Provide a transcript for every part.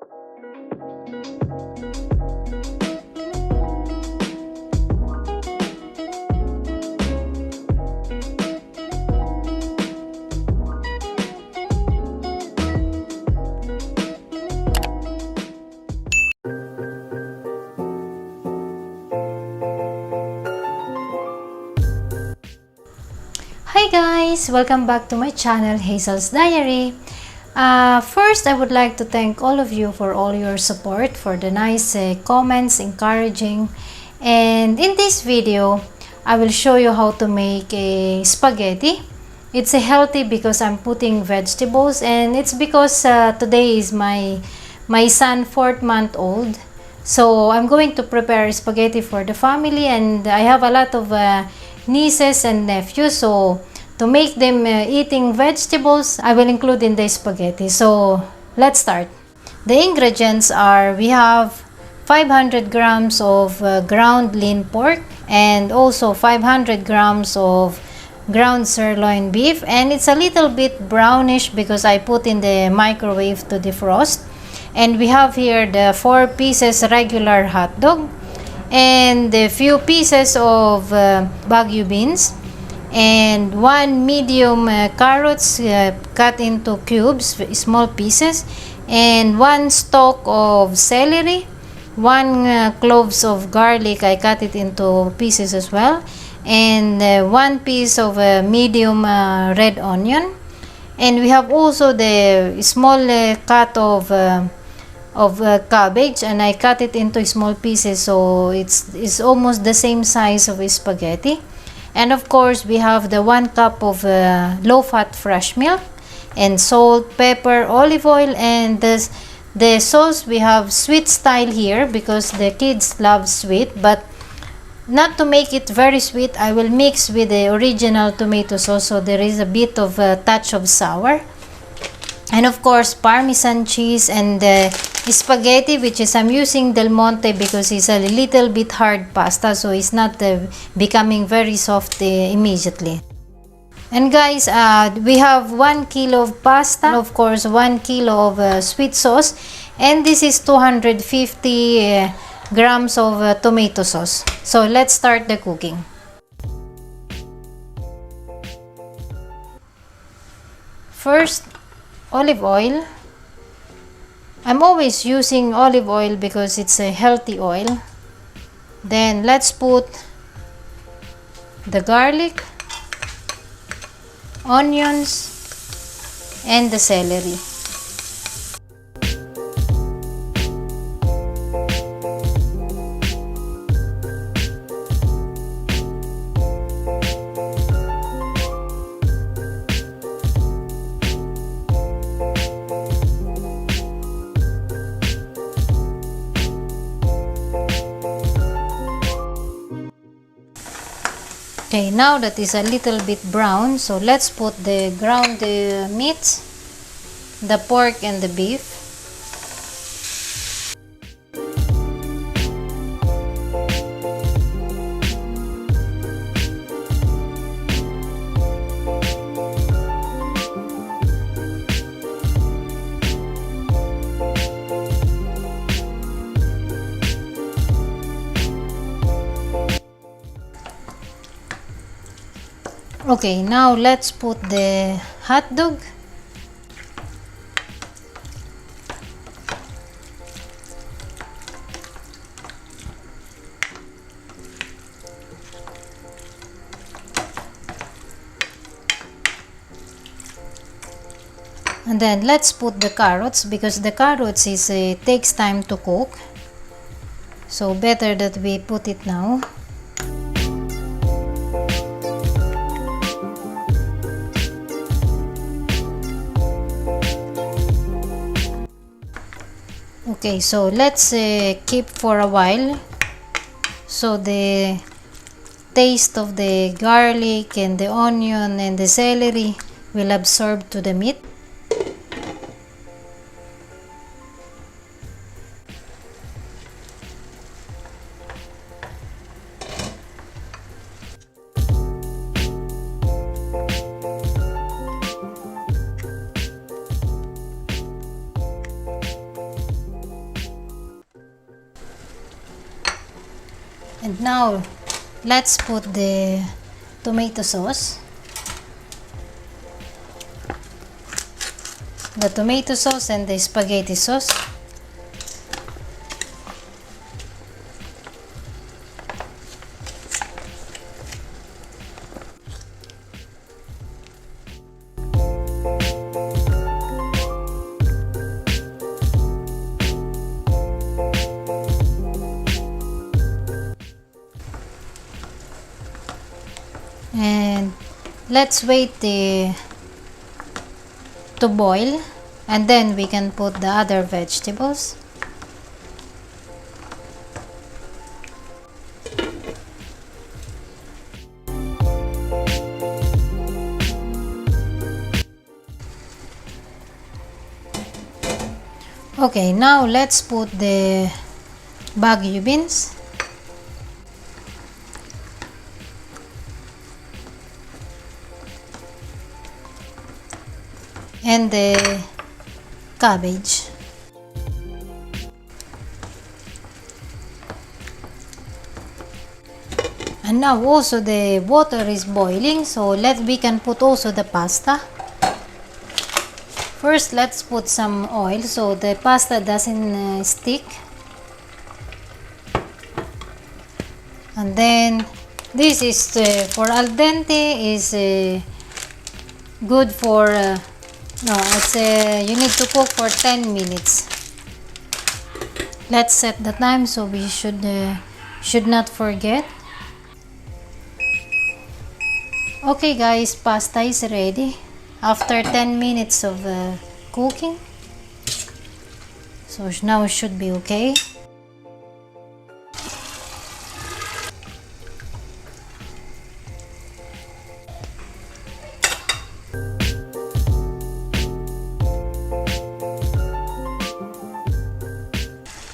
Hi guys! Welcome back to my channel, Hazel's Diary. First, I would like to thank all of you for all your support, for the nice comments, encouraging. And in this video, I will show you how to make a spaghetti. It's a healthy because I'm putting vegetables, and it's because today is my son 4th month old. So I'm going to prepare spaghetti for the family, and I have a lot of nieces and nephews, so to make them eating vegetables, I will include in the spaghetti. So let's start. The ingredients are, we have 500 grams of ground lean pork, and also 500 grams of ground sirloin beef, and it's a little bit brownish because I put in the microwave to defrost. And we have here the 4 pieces regular hot dog, and a few pieces of Baguio beans, and 1 medium carrots cut into cubes, small pieces, and 1 stalk of celery, 1 cloves of garlic, I cut it into pieces as well, and 1 piece of medium red onion. And we have also the small cut of cabbage, and I cut it into small pieces, so it's almost the same size of a spaghetti. And of course, we have the 1 cup of low-fat fresh milk, and salt, pepper, olive oil, and the sauce, we have sweet style here because the kids love sweet, but not to make it very sweet, I will mix with the original tomato sauce, so there is a bit of a touch of sour. And of course, Parmesan cheese, and spaghetti, which is I'm using Del Monte because it's a little bit hard pasta, so it's not becoming very soft immediately. And guys, we have 1 kilo of pasta, and of course 1 kilo of sweet sauce, and this is 250 grams of tomato sauce. So let's start the cooking. First, olive oil. I'm always using olive oil because it's a healthy oil. Then let's put the garlic, onions, and the celery. Okay, now that is a little bit brown, so let's put the ground meats, the pork and the beef. Okay, now let's put the hot dog. And then let's put the carrots, because the carrots takes time to cook. So better that we put it now. Okay, so let's keep for a while so the taste of the garlic and the onion and the celery will absorb to the meat. And now let's put the tomato sauce. The tomato sauce and the spaghetti sauce. And let's wait to boil, and then we can put the other vegetables. Okay, now let's put the Baguio beans. And the cabbage. And now also the water is boiling, so we can put also the pasta. First, let's put some oil so the pasta doesn't stick. And then this is for al dente, is good for no, it's you need to cook for 10 minutes. Let's set the time so we should not forget. Okay guys, pasta is ready after 10 minutes of cooking. So now it should be okay.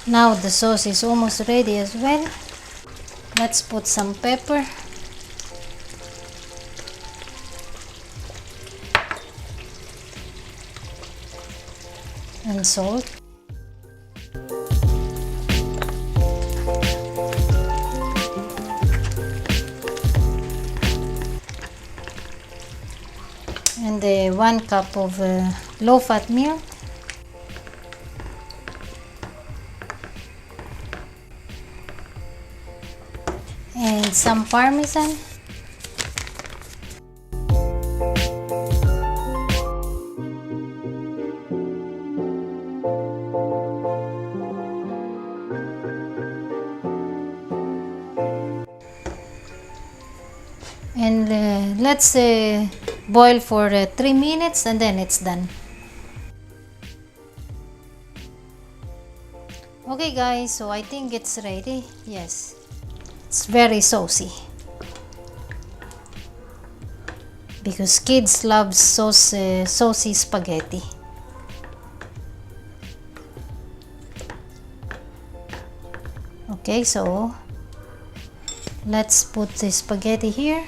Now the sauce is almost ready as well. Let's put some pepper. And salt. And 1 cup of low-fat milk. And some parmesan. And let's boil for 3 minutes, and then it's done. Okay guys, so I think it's ready. Yes, it's very saucy because kids love saucy spaghetti. Okay, so let's put the spaghetti here.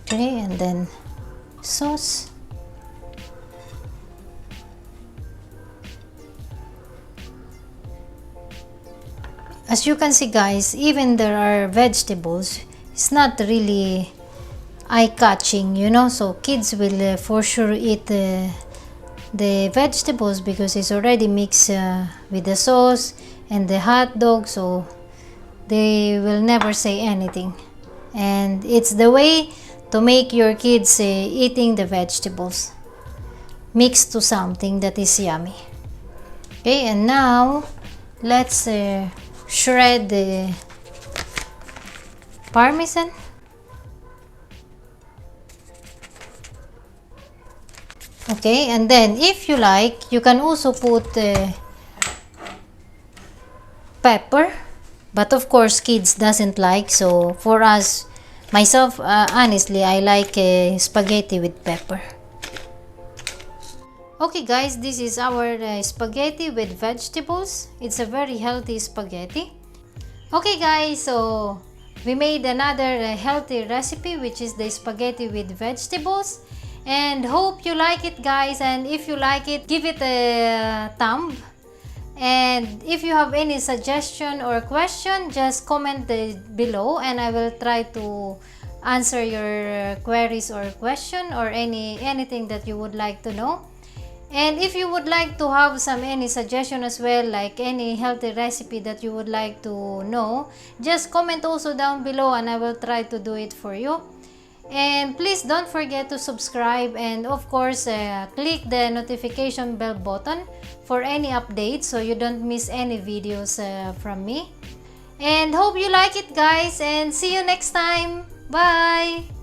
Okay, and then sauce. As you can see guys, even there are vegetables, it's not really eye-catching, you know, so kids will for sure eat the vegetables because it's already mixed with the sauce and the hot dog, so they will never say anything. And it's the way to make your kids eating the vegetables mixed to something that is yummy. Okay, and now let's shred the parmesan. Okay, and then if you like, you can also put pepper, but of course kids doesn't like, so for us, myself, honestly, I like spaghetti with pepper. Okay guys, this is our spaghetti with vegetables. It's a very healthy spaghetti. Okay guys, so we made another healthy recipe, which is the spaghetti with vegetables. And hope you like it, guys. And if you like it, give it a thumb. And if you have any suggestion or question, just comment below and I will try to answer your queries or question or anything that you would like to know. And if you would like to have any suggestion as well, like any healthy recipe that you would like to know, just comment also down below and I will try to do it for you. And please don't forget to subscribe, and of course click the notification bell button for any updates so you don't miss any videos from me. And hope you like it, guys, and see you next time. Bye!